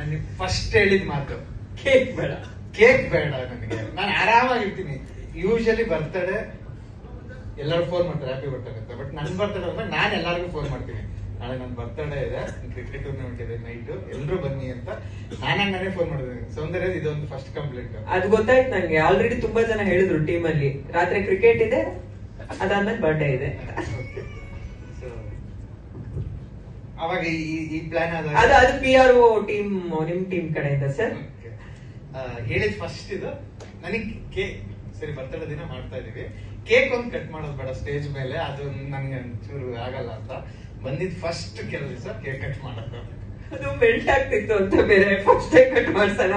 ನನಗೆ ಫಸ್ಟ್ ಹೇಳಿದ ಮಾತು ಕೇಕ್ ಬೇಡ, ಕೇಕ್ ಬೇಡ ನನಗೆ. ನಾನು ಆರಾಮಾಗಿರ್ತೀನಿ. ಯೂಶಲಿ ಬರ್ತಡೇ ಎಲ್ಲರೂ ಫೋನ್ ಮಾಡ್ತಾರೆ ಹ್ಯಾಪಿ ಬರ್ತಡೇ ಅಂತ. ಬಟ್ ನನ್ ಬರ್ತಡೇ ಅಂದ್ರೆ ನಾನು ಎಲ್ಲರಿಗೂ ಫೋನ್ ಮಾಡ್ತೀನಿ, ನಾಳೆ ನನ್ನ ಬರ್ತಡೇ ಇದೆ, ಕ್ರಿಕೆಟ್ ಟೂರ್ನಮೆಂಟ್ ಇದೆ ನೈಟ್, ಎಲ್ರು ಬನ್ನಿ ಅಂತ ನಾನೇ ಫೋನ್ ಮಾಡಿದ್ದೀನಿ. ಸೌಂದರ್ಯ ಇದೊಂದು ಫಸ್ಟ್ ಕಂಪ್ಲೇಂಟ್. ಅದು ಗೊತ್ತಾಯ್ತು ನಂಗೆ. ಆಲ್ರೆಡಿ ತುಂಬಾ ಜನ ಹೇಳಿದ್ರು ಟೀಮ್ ಅಲ್ಲಿ ರಾತ್ರಿ ಕ್ರಿಕೆಟ್ ಇದೆ, ಅದಾದ್ಮೇಲೆ ಬರ್ಡೇ ಇದೆ. ಅವಾಗ ಈ ಪ್ಲಾನ್ ಅದು PRO ಟೀಮ್, ನಿಮ್ ಟೀಮ್ ಕಡೆಯಿಂದ ಸರ್ ಹೇಳಿದ್ ಫಸ್ಟ್ ಇದು. ನನಗೆ ಕೇಕ್ ಸರಿ ಬರ್ತಡೇ ದಿನ ಮಾಡ್ತಾ ಇದೀವಿ, ಕೇಕ್ ಒಂದು ಕಟ್ ಮಾಡೋದು ಬೇಡ ಸ್ಟೇಜ್ ಮೇಲೆ, ಅದು ನನ್ಗೆ ಒಂಚೂರು ಆಗಲ್ಲ ಅಂತ ಬಂದಿದ್ ಫಸ್ಟ್ ಕೆಲವು ದಿವಸ ಕೇಕ್ ಕಟ್ ಮಾಡೋದು. ಅದು ಮೆಲ್ಟ್ ಆಗ್ತಿತ್ತು ಅಂತ ಬೇರೆ ಫಸ್ಟ್ ಕಟ್ ಮಾಡ್ಸೋಣ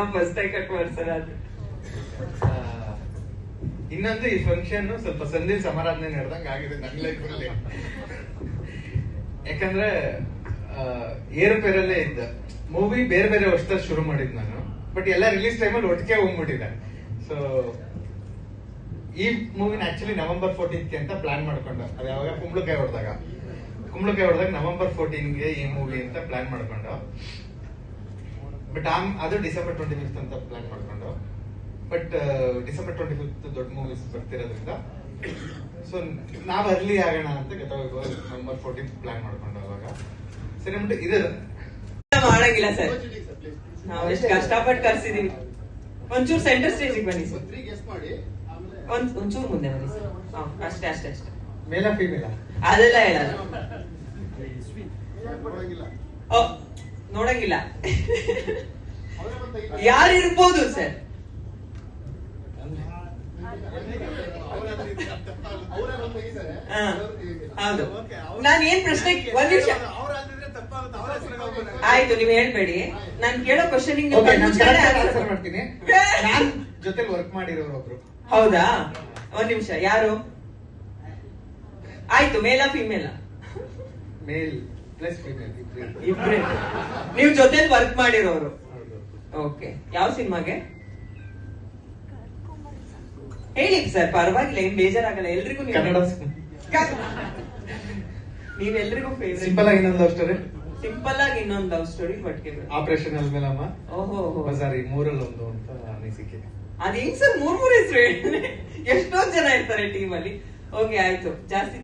ಅದು. ಇನ್ನೊಂದು ಈ ಫಂಕ್ಷನ್ ಸ್ವಲ್ಪ ಸಂಧಿ ಸಮಾರಾಧನೆ ನಡೆದಂಗ ಆಗಿದೆ ನನ್ನ ಲೈಫ್ ಅಲ್ಲಿ. ಯಾಕಂದ್ರೆ ಏರುಪೇರಲ್ಲೇ ಇದ್ದ ಮೂವಿ ಬೇರೆ ಬೇರೆ ವರ್ಷದಲ್ಲಿ ಶುರು ಮಾಡಿದ್ ನಾನು, ಬಟ್ ಎಲ್ಲ ರಿಲೀಸ್ ಟೈಮಲ್ಲಿ ಒಟ್ಟಿಗೆ ಹೋಗ್ಬಿಟ್ಟಿದೆ. ಸೊ ಈ ಮೂವಿನ ಆಕ್ಚುಲಿ ನವೆಂಬರ್ 14th ಅಂತ ಪ್ಲಾನ್ ಮಾಡ್ಕೊಂಡು, ಅದು ಯಾವಾಗ ಕುಂಬಳಕಾಯಿ ಹೊಡೆದಾಗ ನವೆಂಬರ್ 14ಗೆ ಈ ಮೂವಿ ಅಂತ ಪ್ಲಾನ್ ಮಾಡ್ಕೊಂಡು, ಬಟ್ ಅದು ಡಿಸೆಂಬರ್ 25th ಅಂತ ಪ್ಲಾನ್ ಮಾಡ್ಕೊಂಡು, ಬಟ್ ಡಿಸೆಂಬರ್ 25th ದೊಡ್ಡ ಮೂವೀಸ್ ಬರ್ತಿರೋದ್ರಿಂದ ಸೊ ನಾವ್ ಅರ್ಲಿ ಆಗೋಣ ಅಂತ ನವೆಂಬರ್ 14th ಪ್ಲಾನ್ ಮಾಡ್ಕೊಂಡು ಅವಾಗ ಸರಿ ಅಂದ್ಬಿಟ್ಟು ಇದು ಮಾಡಂಗಿಲ್ಲ ಸರ್. ನಾವು ಎಷ್ಟು ಕಷ್ಟಪಟ್ಟು ಕರ್ಸಿದೀವಿ. ಒಂಚೂರು ಸೆಂಟರ್ ಸ್ಟೇಜಿಗೆ ಬನ್ನಿ ಸರ್, ಒಂಚೂರು ಮುಂದೆ ಬನ್ನಿ ಸರ್. ಅಷ್ಟೇ ಮೇಲ ಫೀಮೇಲ ಅದೆಲ್ಲ ಹೇಳಲ್ಲ, ನೋಡಂಗಿಲ್ಲ. ಯಾರಿರ್ಬೋದು ಸರ್? ಹೌದು. ನಾನು ಏನ್ ಪ್ರಶ್ನೆ, ಒಂದ್ ನಿಮಿಷ ಆಯ್ತು, ನೀವ್ ಹೇಳ್ಬೇಡಿ. ನಾನ್ ಕೇಳೋ ಕ್ವಶನ್ ಮಾಡ್ತೀನಿ. ನಾನ್ ಜೊತೆ ವರ್ಕ್ ಮಾಡಿರೋರು ಒಬ್ರು. ಹೌದಾ? ಒಂದ್ ನಿಮಿಷ, ಯಾರು? ಆಯ್ತು, ಮೇಲ ಫಿಮೇಲ? ಮೇಲ್ ಪ್ಲಸ್ ಫಿಮೇಲ್ ಇಬ್ರೇ. ನೀವು ಜೊತೆಲಿ ವರ್ಕ್ ಮಾಡಿರೋರು? ಓಕೆ. ಯಾವ ಸಿನಿಮಾಗೆ ಹೇಳಿ ಸರ್, ಪರವಾಗಿಲ್ಲ, ಏನ್ ಬೇಜಾರಾಗಲ್ಲ. ಎಲ್ರಿಗೂ ನೀವೆಲ್ರಿಗೂ ಫೇವ್ರೆಟ್. ಸಿಂಪಲ್ ಆಗಿ ಇನ್ನೊಂದು ಲವ್ ಸ್ಟೋರಿ. ಸಿಂಪಲ್ ಆಗಿ ಇನ್ನೊಂದು ಲವ್ ಸ್ಟೋರಿ ಬಟ್ಗೆ ಆಪರೇಷನ್ ಅಲ್ಮೇಲಮ್ಮ. ಓಹೋ ಸಾರಿ, ಮೂರಲ್ಲಿ ಒಂದು ಅಂತ ಅನಿಸಿಕೆ. ಅದ್ ಹೆಂಗ್ ಸರ್ ಮೂರ್ ಹೆಸರು ಹೇಳಿ? ಎಷ್ಟೊಂದ್ ಜನ ಇರ್ತಾರೆ ಟೀಮ್ ಅಲ್ಲಿ. ಓಕೆ ಆಯ್ತು, ಜಾಸ್ತಿ